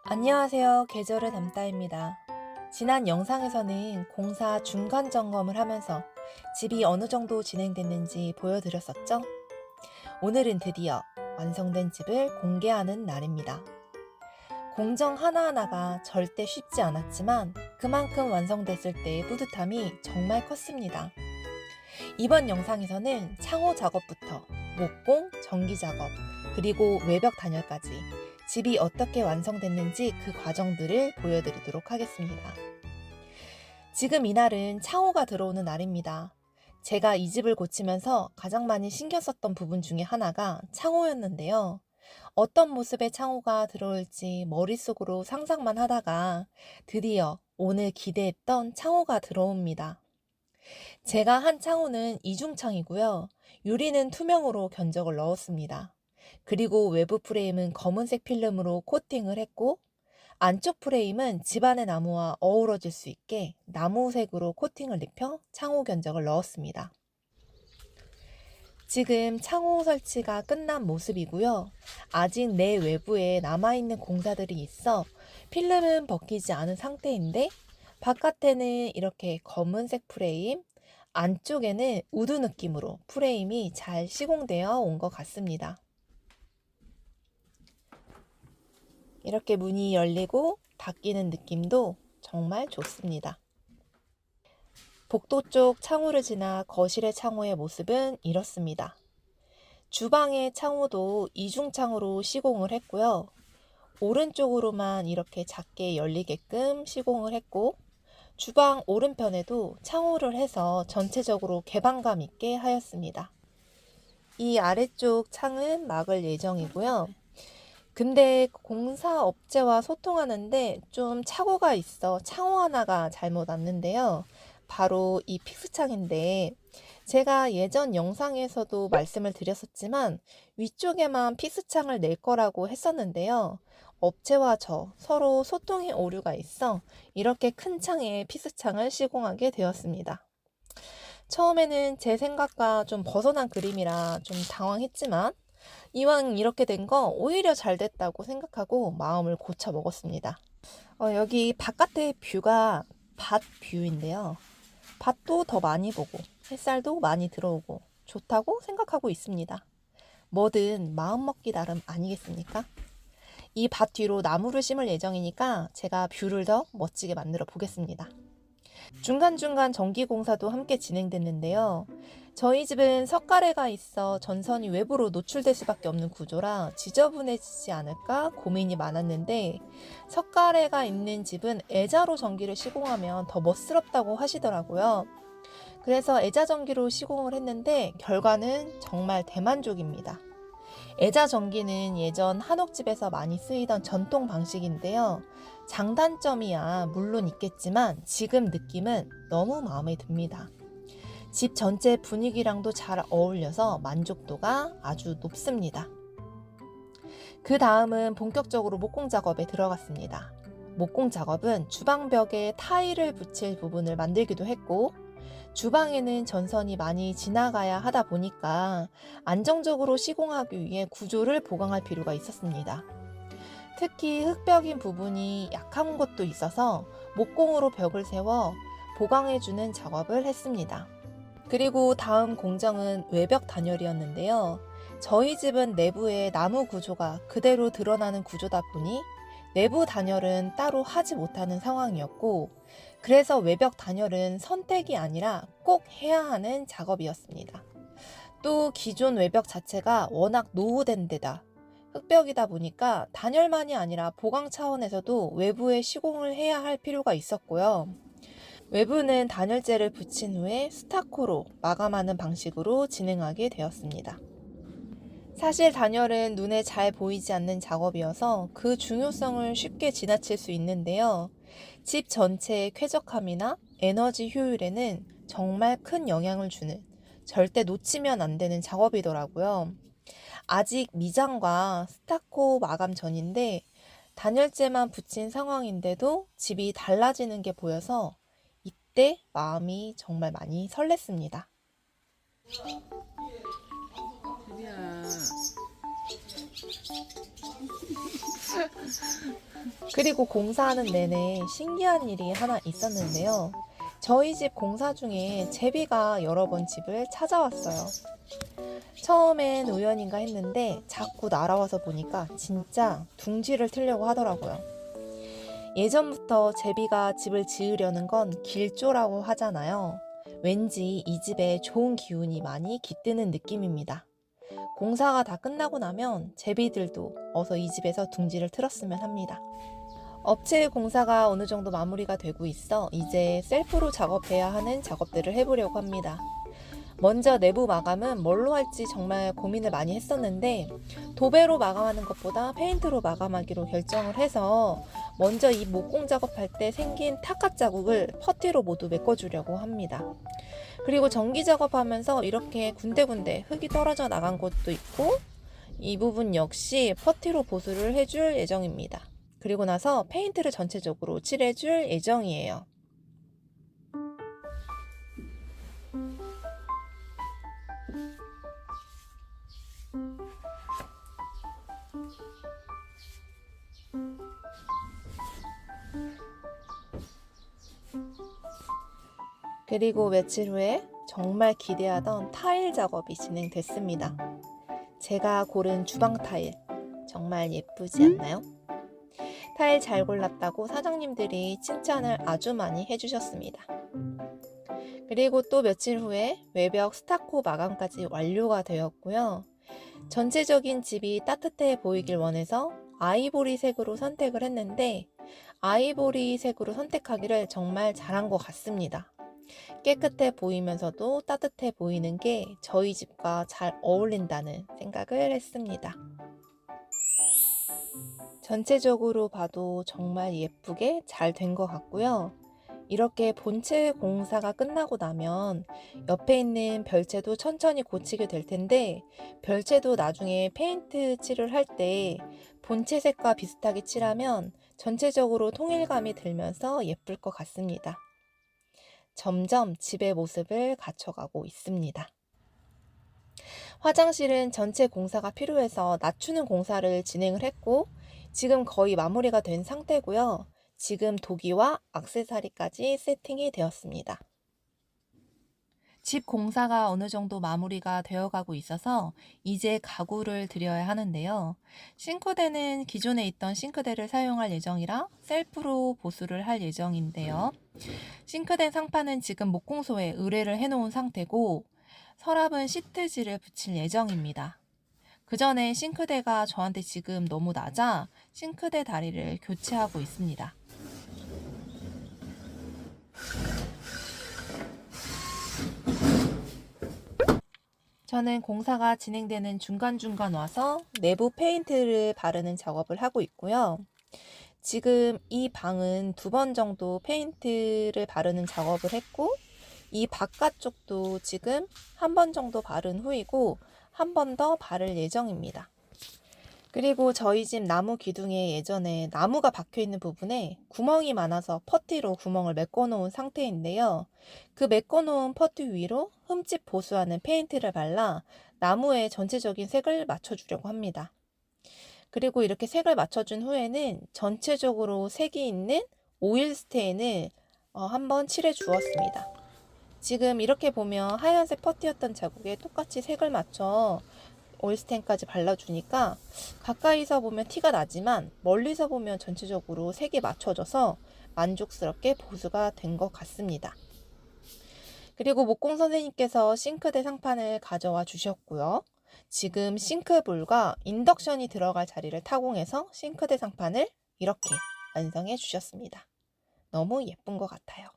안녕하세요. 계절을 담다입니다. 지난 영상에서는 공사 중간 점검을 하면서 집이 어느 정도 진행됐는지 보여드렸었죠? 오늘은 드디어 완성된 집을 공개하는 날입니다. 공정 하나하나가 절대 쉽지 않았지만 그만큼 완성됐을 때의 뿌듯함이 정말 컸습니다. 이번 영상에서는 창호 작업부터 목공, 전기 작업, 그리고 외벽 단열까지 집이 어떻게 완성됐는지 그 과정들을 보여드리도록 하겠습니다. 지금 이날은 창호가 들어오는 날입니다. 제가 이 집을 고치면서 가장 많이 신경 썼던 부분 중에 하나가 창호였는데요. 어떤 모습의 창호가 들어올지 머릿속으로 상상만 하다가 드디어 오늘 기대했던 창호가 들어옵니다. 제가 한 창호는 이중창이고요. 유리는 투명으로 견적을 넣었습니다. 그리고 외부 프레임은 검은색 필름으로 코팅을 했고, 안쪽 프레임은 집안의 나무와 어우러질 수 있게 나무색으로 코팅을 입혀 창호 견적을 넣었습니다. 지금 창호 설치가 끝난 모습이고요. 아직 내 외부에 남아있는 공사들이 있어 필름은 벗기지 않은 상태인데, 바깥에는 이렇게 검은색 프레임, 안쪽에는 우드 느낌으로 프레임이 잘 시공되어 온 것 같습니다. 이렇게 문이 열리고 닫히는 느낌도 정말 좋습니다. 복도 쪽 창호를 지나 거실의 창호의 모습은 이렇습니다. 주방의 창호도 이중창으로 시공을 했고요. 오른쪽으로만 이렇게 작게 열리게끔 시공을 했고, 주방 오른편에도 창호를 해서 전체적으로 개방감 있게 하였습니다. 이 아래쪽 창은 막을 예정이고요. 근데 공사업체와 소통하는데 좀 착오가 있어 창호 하나가 잘못 왔는데요. 바로 이 픽스창인데, 제가 예전 영상에서도 말씀을 드렸었지만 위쪽에만 픽스창을 낼 거라고 했었는데요. 업체와 저 서로 소통의 오류가 있어 이렇게 큰 창에 픽스창을 시공하게 되었습니다. 처음에는 제 생각과 좀 벗어난 그림이라 좀 당황했지만 이왕 이렇게 된 거 오히려 잘 됐다고 생각하고 마음을 고쳐 먹었습니다. 여기 바깥의 뷰가 밭 뷰인데요. 밭도 더 많이 보고 햇살도 많이 들어오고 좋다고 생각하고 있습니다. 뭐든 마음먹기 나름 아니겠습니까? 이 밭 뒤로 나무를 심을 예정이니까 제가 뷰를 더 멋지게 만들어 보겠습니다. 중간중간 전기공사도 함께 진행됐는데요. 저희 집은 석가래가 있어 전선이 외부로 노출될 수밖에 없는 구조라 지저분해지지 않을까 고민이 많았는데, 석가래가 있는 집은 애자로 전기를 시공하면 더 멋스럽다고 하시더라고요. 그래서 애자 전기로 시공을 했는데 결과는 정말 대만족입니다. 애자 전기는 예전 한옥집에서 많이 쓰이던 전통 방식인데요. 장단점이야 물론 있겠지만 지금 느낌은 너무 마음에 듭니다. 집 전체 분위기랑도 잘 어울려서 만족도가 아주 높습니다. 그 다음은 본격적으로 목공 작업에 들어갔습니다. 목공 작업은 주방벽에 타일을 붙일 부분을 만들기도 했고, 주방에는 전선이 많이 지나가야 하다 보니까 안정적으로 시공하기 위해 구조를 보강할 필요가 있었습니다. 특히 흙벽인 부분이 약한 곳도 있어서 목공으로 벽을 세워 보강해주는 작업을 했습니다. 그리고 다음 공정은 외벽 단열이었는데요. 저희 집은 내부에 나무 구조가 그대로 드러나는 구조다 보니 내부 단열은 따로 하지 못하는 상황이었고, 그래서 외벽 단열은 선택이 아니라 꼭 해야 하는 작업이었습니다. 또 기존 외벽 자체가 워낙 노후된 데다 흙벽이다 보니까 단열만이 아니라 보강 차원에서도 외부에 시공을 해야 할 필요가 있었고요. 외부는 단열재를 붙인 후에 스타코로 마감하는 방식으로 진행하게 되었습니다. 사실 단열은 눈에 잘 보이지 않는 작업이어서 그 중요성을 쉽게 지나칠 수 있는데요. 집 전체의 쾌적함이나 에너지 효율에는 정말 큰 영향을 주는, 절대 놓치면 안 되는 작업이더라고요. 아직 미장과 스타코 마감 전인데 단열재만 붙인 상황인데도 집이 달라지는 게 보여서 이때 마음이 정말 많이 설렜습니다. 드디어 그리고 공사하는 내내 신기한 일이 하나 있었는데요. 저희 집 공사 중에 제비가 여러 번 집을 찾아왔어요. 처음엔 우연인가 했는데 자꾸 날아와서 보니까 진짜 둥지를 틀려고 하더라고요. 예전부터 제비가 집을 지으려는 건 길조라고 하잖아요. 왠지 이 집에 좋은 기운이 많이 깃드는 느낌입니다. 공사가 다 끝나고 나면 제비들도 어서 이 집에서 둥지를 틀었으면 합니다. 업체 공사가 어느 정도 마무리가 되고 있어 이제 셀프로 작업해야 하는 작업들을 해보려고 합니다. 먼저 내부 마감은 뭘로 할지 정말 고민을 많이 했었는데 도배로 마감하는 것보다 페인트로 마감하기로 결정을 해서 먼저 이 목공 작업할 때 생긴 타카 자국을 퍼티로 모두 메꿔주려고 합니다. 그리고 전기 작업하면서 이렇게 군데군데 흙이 떨어져 나간 곳도 있고 이 부분 역시 퍼티로 보수를 해줄 예정입니다. 그리고 나서 페인트를 전체적으로 칠해줄 예정이에요. 그리고 며칠 후에 정말 기대하던 타일 작업이 진행됐습니다. 제가 고른 주방 타일 정말 예쁘지 않나요? 타일 잘 골랐다고 사장님들이 칭찬을 아주 많이 해주셨습니다. 그리고 또 며칠 후에 외벽 스타코 마감까지 완료가 되었고요. 전체적인 집이 따뜻해 보이길 원해서 아이보리 색으로 선택을 했는데 아이보리 색으로 선택하기를 정말 잘한 것 같습니다. 깨끗해 보이면서도 따뜻해 보이는 게 저희 집과 잘 어울린다는 생각을 했습니다. 전체적으로 봐도 정말 예쁘게 잘 된 것 같고요. 이렇게 본체 공사가 끝나고 나면 옆에 있는 별채도 천천히 고치게 될 텐데 별채도 나중에 페인트 칠을 할 때 본체 색과 비슷하게 칠하면 전체적으로 통일감이 들면서 예쁠 것 같습니다. 점점 집의 모습을 갖춰가고 있습니다. 화장실은 전체 공사가 필요해서 낮추는 공사를 진행을 했고 지금 거의 마무리가 된 상태고요. 지금 도기와 액세서리까지 세팅이 되었습니다. 집 공사가 어느 정도 마무리가 되어가고 있어서 이제 가구를 드려야 하는데요. 싱크대는 기존에 있던 싱크대를 사용할 예정이라 셀프로 보수를 할 예정인데요. 싱크대 상판은 지금 목공소에 의뢰를 해놓은 상태고 서랍은 시트지를 붙일 예정입니다. 그 전에 싱크대가 저한테 지금 너무 낮아 싱크대 다리를 교체하고 있습니다. 저는 공사가 진행되는 중간중간 와서 내부 페인트를 바르는 작업을 하고 있고요. 지금 이 방은 2번 정도 페인트를 바르는 작업을 했고 이 바깥쪽도 지금 1번 정도 바른 후이고 1번 더 바를 예정입니다. 그리고 저희 집 나무 기둥에 예전에 나무가 박혀있는 부분에 구멍이 많아서 퍼티로 구멍을 메꿔놓은 상태인데요. 그 메꿔놓은 퍼티 위로 흠집 보수하는 페인트를 발라 나무에 전체적인 색을 맞춰주려고 합니다. 그리고 이렇게 색을 맞춰준 후에는 전체적으로 색이 있는 오일 스테인을 한번 칠해 주었습니다. 지금 이렇게 보면 하얀색 퍼티였던 자국에 똑같이 색을 맞춰 오일스텐까지 발라주니까 가까이서 보면 티가 나지만 멀리서 보면 전체적으로 색이 맞춰져서 만족스럽게 보수가 된 것 같습니다. 그리고 목공 선생님께서 싱크대 상판을 가져와 주셨고요. 지금 싱크볼과 인덕션이 들어갈 자리를 타공해서 싱크대 상판을 이렇게 완성해 주셨습니다. 너무 예쁜 것 같아요.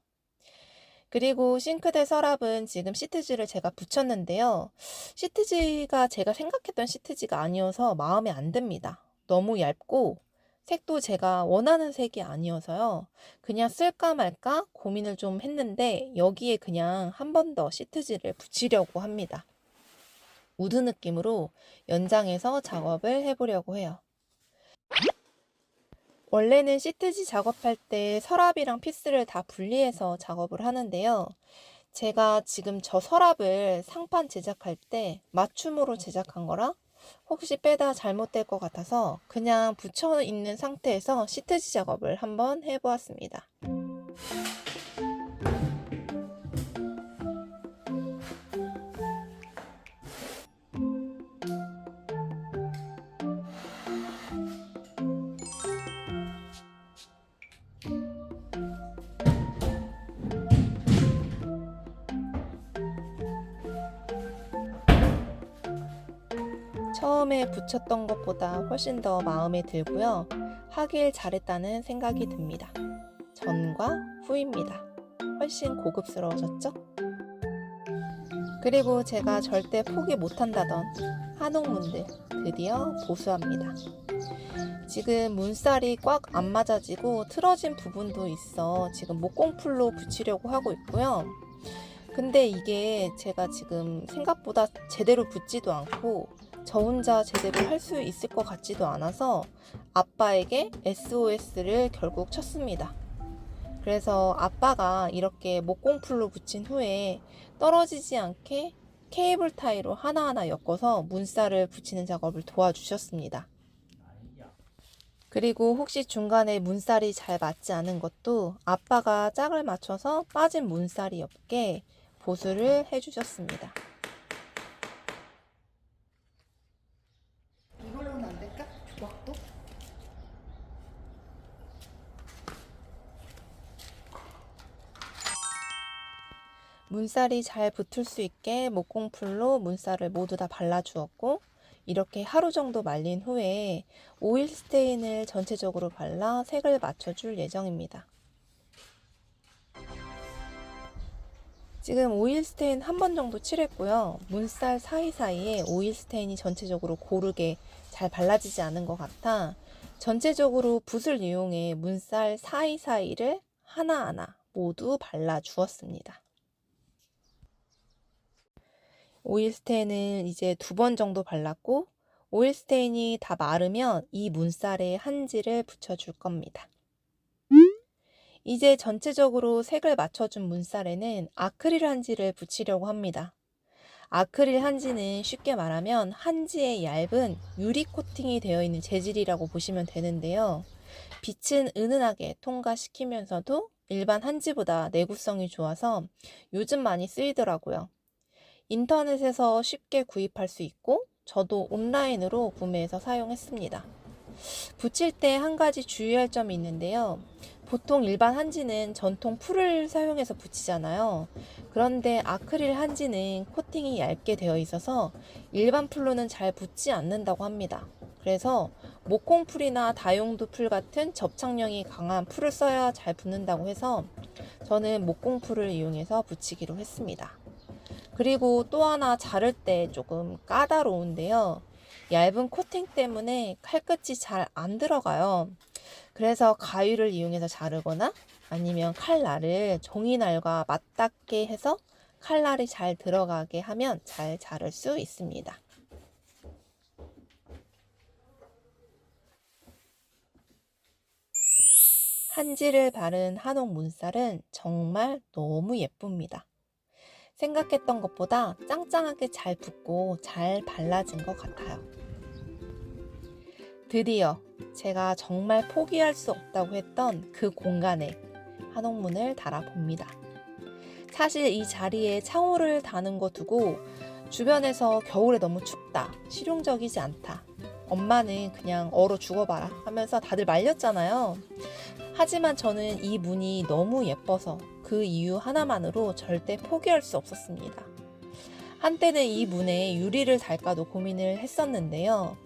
그리고 싱크대 서랍은 지금 시트지를 제가 붙였는데요. 시트지가 제가 생각했던 시트지가 아니어서 마음에 안 듭니다. 너무 얇고 색도 제가 원하는 색이 아니어서요. 그냥 쓸까 말까 고민을 좀 했는데 여기에 그냥 한 번 더 시트지를 붙이려고 합니다. 우드 느낌으로 연장해서 작업을 해보려고 해요. 원래는 시트지 작업할 때 서랍이랑 피스를 다 분리해서 작업을 하는데요. 제가 지금 저 서랍을 상판 제작할 때 맞춤으로 제작한 거라 혹시 빼다 잘못될 것 같아서 그냥 붙여 있는 상태에서 시트지 작업을 한번 해보았습니다. 처음에 붙였던 것보다 훨씬 더 마음에 들고요. 하길 잘했다는 생각이 듭니다. 전과 후입니다. 훨씬 고급스러워졌죠? 그리고 제가 절대 포기 못한다던 한옥문들 드디어 보수합니다. 지금 문살이 꽉 안 맞아지고 틀어진 부분도 있어 지금 목공풀로 붙이려고 하고 있고요. 근데 이게 제가 지금 생각보다 제대로 붙지도 않고 저 혼자 제대로 할 수 있을 것 같지도 않아서 아빠에게 SOS를 결국 쳤습니다. 그래서 아빠가 이렇게 목공풀로 붙인 후에 떨어지지 않게 케이블 타이로 하나하나 엮어서 문살을 붙이는 작업을 도와주셨습니다. 그리고 혹시 중간에 문살이 잘 맞지 않은 것도 아빠가 짝을 맞춰서 빠진 문살이 없게 보수를 해주셨습니다. 이걸로는 안 될까? 조각도? 문살이 잘 붙을 수 있게 목공풀로 문살을 모두 다 발라주었고 이렇게 하루 정도 말린 후에 오일 스테인을 전체적으로 발라 색을 맞춰줄 예정입니다. 지금 오일 스테인 한 번 정도 칠했고요. 문살 사이사이에 오일 스테인이 전체적으로 고르게 잘 발라지지 않은 것 같아 전체적으로 붓을 이용해 문살 사이사이를 하나하나 모두 발라주었습니다. 오일 스테인은 이제 2번 정도 발랐고 오일 스테인이 다 마르면 이 문살에 한지를 붙여줄 겁니다. 이제 전체적으로 색을 맞춰준 문살에는 아크릴 한지를 붙이려고 합니다. 아크릴 한지는 쉽게 말하면 한지의 얇은 유리 코팅이 되어 있는 재질이라고 보시면 되는데요. 빛은 은은하게 통과시키면서도 일반 한지보다 내구성이 좋아서 요즘 많이 쓰이더라고요. 인터넷에서 쉽게 구입할 수 있고 저도 온라인으로 구매해서 사용했습니다. 붙일 때 한 가지 주의할 점이 있는데요. 보통 일반 한지는 전통 풀을 사용해서 붙이잖아요. 그런데 아크릴 한지는 코팅이 얇게 되어 있어서 일반 풀로는 잘 붙지 않는다고 합니다. 그래서 목공풀이나 다용도 풀 같은 접착력이 강한 풀을 써야 잘 붙는다고 해서 저는 목공풀을 이용해서 붙이기로 했습니다. 그리고 또 하나 자를 때 조금 까다로운데요. 얇은 코팅 때문에 칼끝이 잘 안 들어가요. 그래서 가위를 이용해서 자르거나 아니면 칼날을 종이날과 맞닿게 해서 칼날이 잘 들어가게 하면 잘 자를 수 있습니다. 한지를 바른 한옥 문살은 정말 너무 예쁩니다. 생각했던 것보다 짱짱하게 잘 붙고 잘 발라진 것 같아요. 드디어 제가 정말 포기할 수 없다고 했던 그 공간에 한옥문을 달아봅니다. 사실 이 자리에 창호를 다는 거 두고 주변에서 겨울에 너무 춥다, 실용적이지 않다, 엄마는 그냥 얼어 죽어봐라 하면서 다들 말렸잖아요. 하지만 저는 이 문이 너무 예뻐서 그 이유 하나만으로 절대 포기할 수 없었습니다. 한때는 이 문에 유리를 달까도 고민을 했었는데요.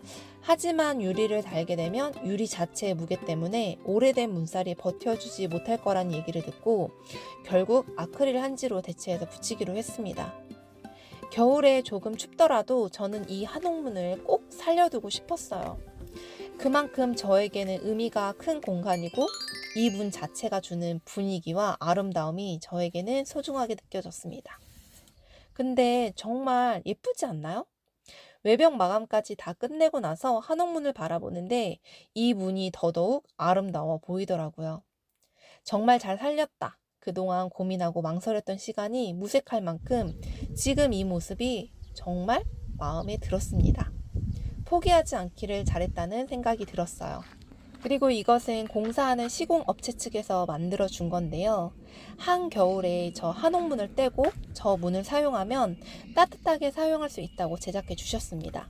하지만 유리를 달게 되면 유리 자체의 무게 때문에 오래된 문살이 버텨주지 못할 거란 얘기를 듣고 결국 아크릴 한지로 대체해서 붙이기로 했습니다. 겨울에 조금 춥더라도 저는 이 한옥문을 꼭 살려두고 싶었어요. 그만큼 저에게는 의미가 큰 공간이고 이 문 자체가 주는 분위기와 아름다움이 저에게는 소중하게 느껴졌습니다. 근데 정말 예쁘지 않나요? 외벽 마감까지 다 끝내고 나서 한옥문을 바라보는데 이 문이 더더욱 아름다워 보이더라고요. 정말 잘 살렸다. 그동안 고민하고 망설였던 시간이 무색할 만큼 지금 이 모습이 정말 마음에 들었습니다. 포기하지 않기를 잘했다는 생각이 들었어요. 그리고 이것은 공사하는 시공업체 측에서 만들어 준 건데요. 한겨울에 저 한옥문을 떼고 저 문을 사용하면 따뜻하게 사용할 수 있다고 제작해 주셨습니다.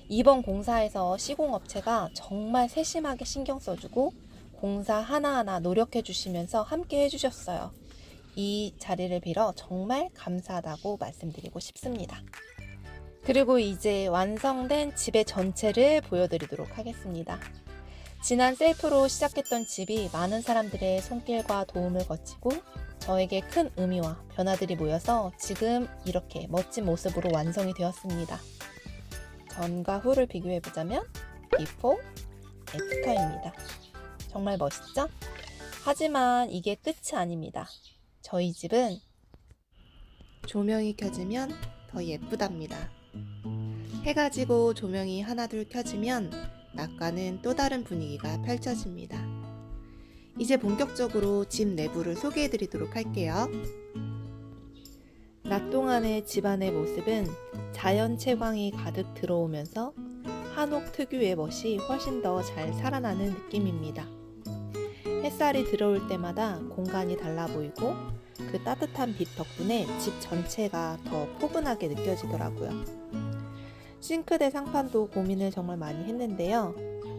이번 공사에서 시공업체가 정말 세심하게 신경 써주고 공사 하나하나 노력해 주시면서 함께 해주셨어요. 이 자리를 빌어 정말 감사하다고 말씀드리고 싶습니다. 그리고 이제 완성된 집의 전체를 보여드리도록 하겠습니다. 지난 셀프로 시작했던 집이 많은 사람들의 손길과 도움을 거치고 저에게 큰 의미와 변화들이 모여서 지금 이렇게 멋진 모습으로 완성이 되었습니다. 전과 후를 비교해보자면 비포, 애프터입니다. 정말 멋있죠? 하지만 이게 끝이 아닙니다. 저희 집은 조명이 켜지면 더 예쁘답니다. 해가 지고 조명이 하나둘 켜지면 낮과는 또 다른 분위기가 펼쳐집니다. 이제 본격적으로 집 내부를 소개해 드리도록 할게요. 낮 동안의 집안의 모습은 자연 채광이 가득 들어오면서 한옥 특유의 멋이 훨씬 더 잘 살아나는 느낌입니다. 햇살이 들어올 때마다 공간이 달라 보이고 그 따뜻한 빛 덕분에 집 전체가 더 포근하게 느껴지더라고요. 싱크대 상판도 고민을 정말 많이 했는데요.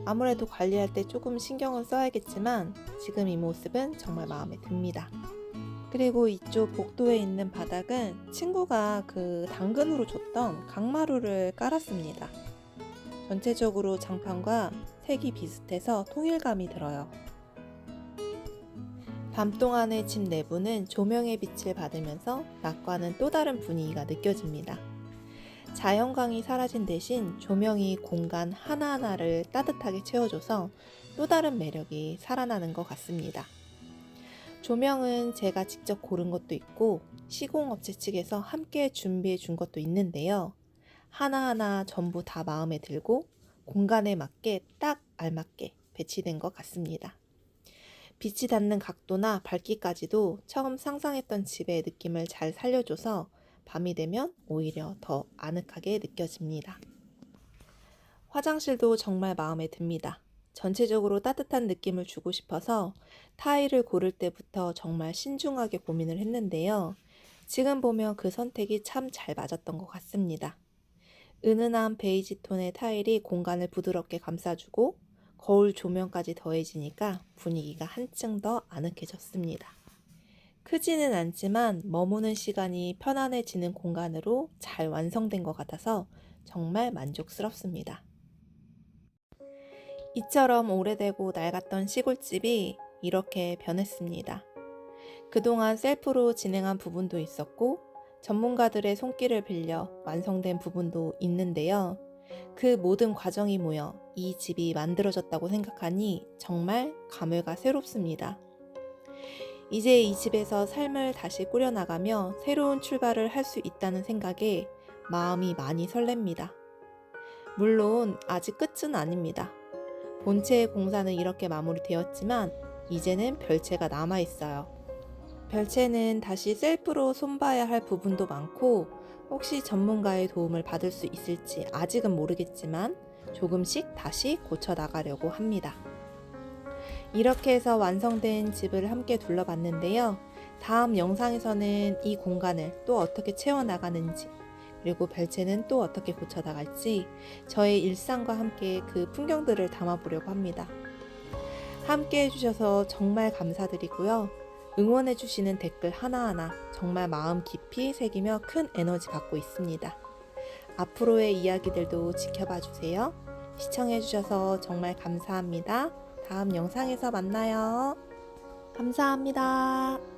아무래도 관리할 때 조금 신경을 써야겠지만 지금 이 모습은 정말 마음에 듭니다. 그리고 이쪽 복도에 있는 바닥은 친구가 그 당근으로 줬던 강마루를 깔았습니다. 전체적으로 장판과 색이 비슷해서 통일감이 들어요. 밤 동안의 집 내부는 조명의 빛을 받으면서 낮과는 또 다른 분위기가 느껴집니다. 자연광이 사라진 대신 조명이 공간 하나하나를 따뜻하게 채워줘서 또 다른 매력이 살아나는 것 같습니다. 조명은 제가 직접 고른 것도 있고 시공업체 측에서 함께 준비해 준 것도 있는데요. 하나하나 전부 다 마음에 들고 공간에 맞게 딱 알맞게 배치된 것 같습니다. 빛이 닿는 각도나 밝기까지도 처음 상상했던 집의 느낌을 잘 살려줘서 밤이 되면 오히려 더 아늑하게 느껴집니다. 화장실도 정말 마음에 듭니다. 전체적으로 따뜻한 느낌을 주고 싶어서 타일을 고를 때부터 정말 신중하게 고민을 했는데요. 지금 보면 그 선택이 참 잘 맞았던 것 같습니다. 은은한 베이지 톤의 타일이 공간을 부드럽게 감싸주고 거울 조명까지 더해지니까 분위기가 한층 더 아늑해졌습니다. 크지는 않지만 머무는 시간이 편안해지는 공간으로 잘 완성된 것 같아서 정말 만족스럽습니다. 이처럼 오래되고 낡았던 시골집이 이렇게 변했습니다. 그동안 셀프로 진행한 부분도 있었고 전문가들의 손길을 빌려 완성된 부분도 있는데요. 그 모든 과정이 모여 이 집이 만들어졌다고 생각하니 정말 감회가 새롭습니다. 이제 이 집에서 삶을 다시 꾸려나가며 새로운 출발을 할 수 있다는 생각에 마음이 많이 설렙니다. 물론 아직 끝은 아닙니다. 본체의 공사는 이렇게 마무리되었지만 이제는 별채가 남아있어요. 별채는 다시 셀프로 손봐야 할 부분도 많고 혹시 전문가의 도움을 받을 수 있을지 아직은 모르겠지만 조금씩 다시 고쳐나가려고 합니다. 이렇게 해서 완성된 집을 함께 둘러봤는데요. 다음 영상에서는 이 공간을 또 어떻게 채워나가는지 그리고 별채는 또 어떻게 고쳐나갈지 저의 일상과 함께 그 풍경들을 담아보려고 합니다. 함께 해주셔서 정말 감사드리고요. 응원해주시는 댓글 하나하나 정말 마음 깊이 새기며 큰 에너지 받고 있습니다. 앞으로의 이야기들도 지켜봐 주세요. 시청해주셔서 정말 감사합니다. 다음 영상에서 만나요. 감사합니다.